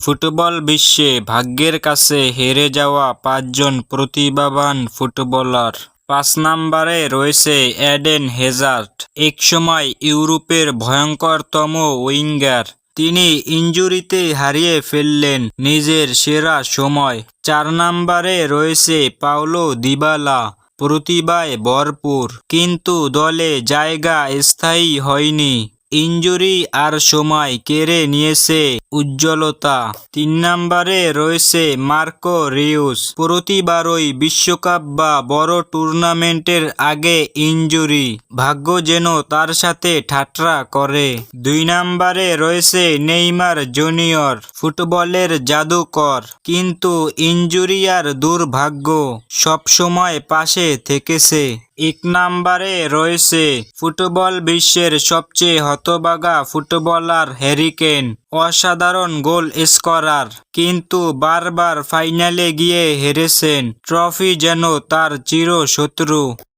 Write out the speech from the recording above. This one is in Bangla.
ফুটবল বিশ্বে ভাগ্যের কাছে হেরে যাওয়া ৫ জন প্রতিভাবান ফুটবলার। ৫ নম্বরে রয়েছে এডেন হ্যাজার্ড, একসময় ইউরোপের ভয়ঙ্করতম উইঙ্গার। তিনি ইনজুরিতে হারিয়ে ফেললেন নিজের সেরা সময়। ৪ নম্বরে রয়েছে পাওলো দিবালা, প্রতিভায় ভরপুর, কিন্তু দলে জায়গা স্থায়ী হয়নি। ইনজুরি আর সময় কেড়ে নিয়েছে উজ্জ্বলতা। ৩ নম্বরে রয়েছে মার্কো রিউস, প্রতিবারই বিশ্বকাপ বা বড় টুর্নামেন্টের আগে ইনজুরি, ভাগ্য যেন তার সাথে ঠাট্টা করে। ২ নম্বরে রয়েছে নেইমার জুনিয়র, ফুটবলের জাদুকর, কিন্তু ইনজুরি আর দুর্ভাগ্য সবসময় পাশে থেকেছে। ১ নম্বরে রয়েছে ফুটবল বিশ্বের সবচেয়ে হতভাগা ফুটবলার হ্যারি কেন, অসাধারণ গোল স্কোরার, কিন্তু বারবার ফাইনালে গিয়ে হেরেছেন। ট্রফি যেন তার চিরশত্রু।